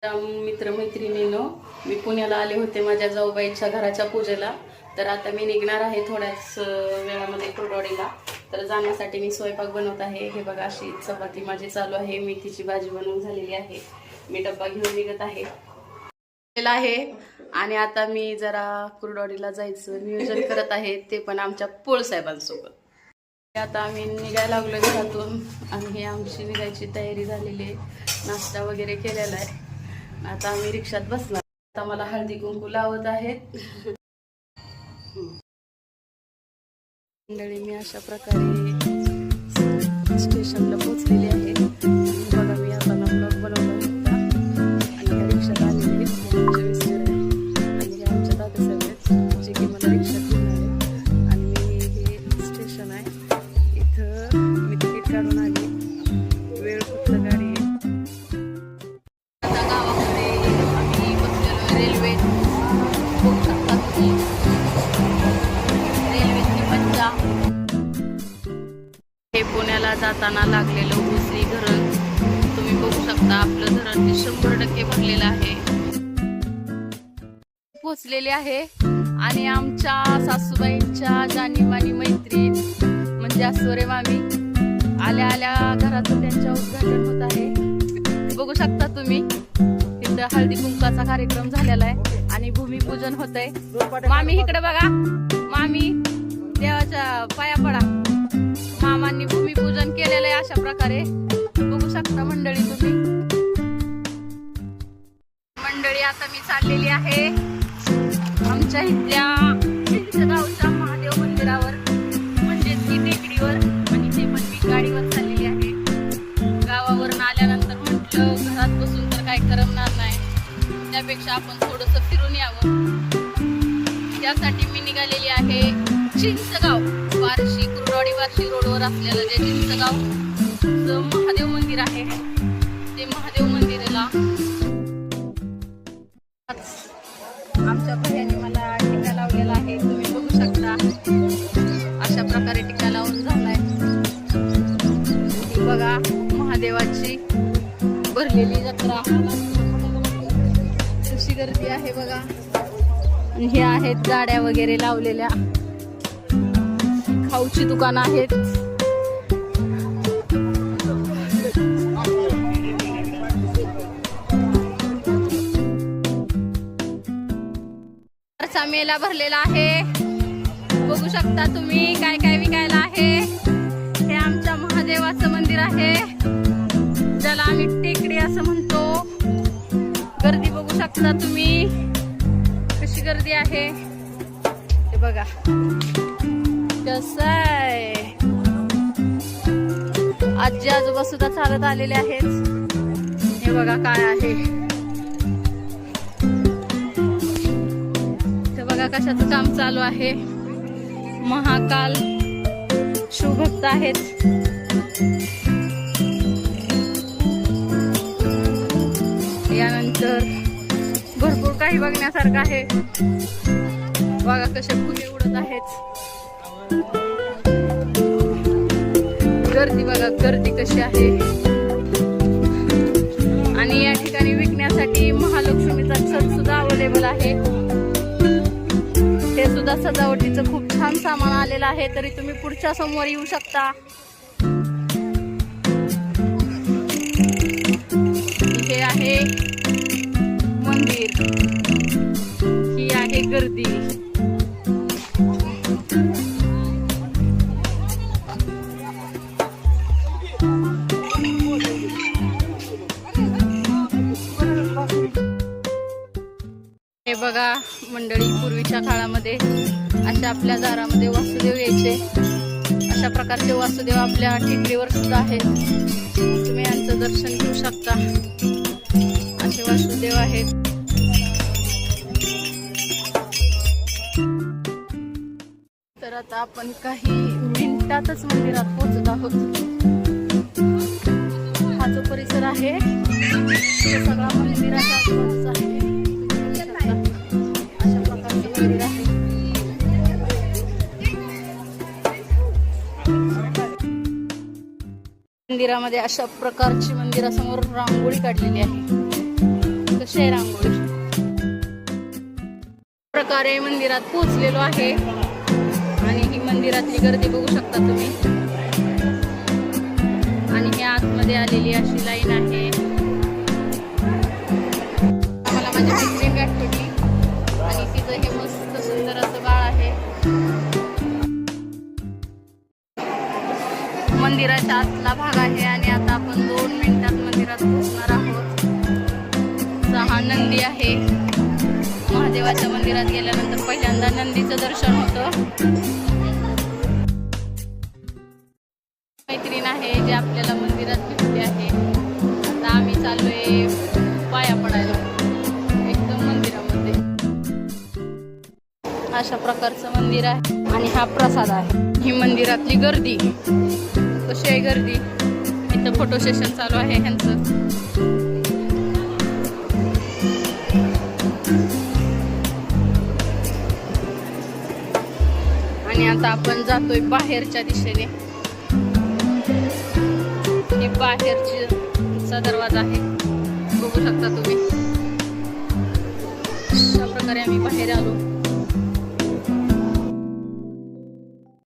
मित्रमैत्रिणींनो, मी पुण्याला आले होते माझ्या जाऊबाईच्या घराच्या पूजेला. तर आता मी निघणार आहे थोड्याच वेळामध्ये कुरडवाडीला. तर जाण्यासाठी मी स्वयंपाक बनवत आहे. हे बघा, अशी चपाती माझी चालू आहे, मेथीची भाजी बनवून झालेली आहे. मी डब्बा घेऊन निघत आहे. आणि आता मी जरा कुरडवाडीला जायचं नियोजन करत आहे, ते पण आमच्या पोळसाहेबांसोबत. आता आम्ही निघायला लागलो घरातून आणि हे आमची निघायची तयारी झालेली आहे. नाश्ता वगैरे केलेला आहे. आता आम्ही रिक्षात बसणार. आता मला हळदी कुंकू लावत आहेत मंडळी. मी अशा प्रकारे स्टेशनला पोहोचलेली आहे. बघा, मी आता ब्लॉग बनवला होता आणि या रिक्षात आलेले आमचे मिस्टर आहे आणि हे आमच्या दादासाहेब आहेत, जे की मला रिक्षात घेऊन आले. आणि मी हे स्टेशन आहे, इथं मी तिकीट काढून आली. वेळ कुठलं गाडी आहे. आता गावाकडे आम्ही बसलेलो रेल्वे. बघू शकता तुम्ही रेल्वेची मज्जा. हे पुण्याला जाताना लागलेलं भोसरी धरण तुम्ही बघू शकता. आपलं धरण हे 100% भरलेलं आहे. पोचलेले आहे आणि आमच्या सासूबाईंच्या जाणीमानी मैत्रीण म्हणजे अस्वरे मामी आल्या आल्या घरातून त्यांच्या उद्घाटन होत आहे. बघू शकता तुम्ही, इथं हळदी कुंकाचा कार्यक्रम झालेला आहे आणि भूमिपूजन होत आहे. मामी इकडे बघा, मामी देवाच्या पाया पडा. मामांनी भूमिपूजन केलेलं आहे अशा प्रकारे. बघू शकता मंडळी तुम्ही. मंडळी, आता मी चाललेली आहे आमच्या इथल्या गावच्या महादेव मंदिरावर, म्हणजेच की टेकडीवर. आणि ते पण मी गाडीवर चाललेली आहे. गावावरून आल्यानंतर म्हटलं घरात बसून तर काय करमणार नाही, त्यापेक्षा आपण थोडंसं फिरून यावं. त्यासाठी मी निघालेली आहे चिंचगाव, बार्शी, कुरडवाडी बार्शी रोडवर असलेलं जे चिंचगाव महादेव मंदिर आहे, ते महादेव मंदिराला आमच्या भैयाने मला टिका लावलेला आहे. तुम्ही बघू शकता अशा प्रकारे टिका लावून झालाय. ही बघा महादेवाची भरलेली जत्रा, कशी गर्दी आहे बघा. आणि हे आहेत गाड्या वगैरे लावलेल्या, खाऊची दुकानं आहेत. मेला भरलेला आहे. बघू शकता तुम्ही काय काय विकायला आहे. हे आमच्या महादेवाचं मंदिर आहे, ज्याला आम्ही टेकडी असं म्हणतो. गर्दी बघू शकता तुम्ही, कशी गर्दी आहे ते बघा. कसं आहे, आजी आजोबा सुद्धा चालत आलेले आहेत. हे बघा काय आहे, कशाचं काम चालू आहे. महाकाल शिवभक्त आहेत. यानंतर भरपूर काही बघण्यासारखं आहे. बघा कसे फुगे उडत आहेत. गर्दी बघा, गर्दी कशी आहे. आणि या ठिकाणी विकण्यासाठी महालक्ष्मीचा छत सुद्धा अवेलेबल आहे. हे सुद्धा सजावटीचं खूप छान सामान आलेलं आहे. तरी तुम्ही पुढच्या समोर येऊ शकता. हे आहे मंदिर, ही आहे गर्दी. हे बघा मंडळी, पूर्वीच्या काळामध्ये अशा आपल्या दारामध्ये वासुदेव यायचे. अशा प्रकारचे वासुदेव आपल्या टेकडीवर सुद्धा आहेत. तुम्ही यांचं दर्शन घेऊ शकता. असे वासुदेव आहेत. तर आता आपण काही मिनिटातच मंदिरात पोहोचत आहोत. हा जो परिसर आहे तो सगळा मंदिराच्या आजूबाजूचा आहे. मंदिरामध्ये अशा प्रकारची मंदिरासमोर रांगोळी काढलेली आहे. कशी आहे रांगोळी. प्रकारे मंदिरात पोहोचलेलो आहे आणि ही मंदिरातली गर्दी बघू शकता तुम्ही. आणि ही आतमध्ये आलेली अशी लाईन आहे. आम्हाला माझ्या मैत्रीण गाठ पडली आणि तिचं हे मस्त सुंदर असं बाळ आहे. मंदिराच्या आतला भाग आहे आणि आता आपण 2 मिनिटात मंदिरात पोहोचणार आहोत. हा नंदी आहे. महादेवाच्या मंदिरात गेल्यानंतर पहिल्यांदा नंदीचं दर्शन होतं. मैत्रीण आहे जे आपल्याला मंदिरात भेटली आहे. आता आम्ही चाललोय पाया पडायला एकदम मंदिरामध्ये. अशा प्रकारचं मंदिर आहे आणि हा प्रसाद आहे. ही मंदिरातली गर्दी कशी आहे गर्दी. इथं फोटो सेशन चालू आहे ह्यांचं. आणि आता आपण जातोय बाहेरच्या दिशेने. हे बाहेरचा दरवाजा आहे बघू शकता तुम्ही. अशा प्रकारे आम्ही बाहेर आलो.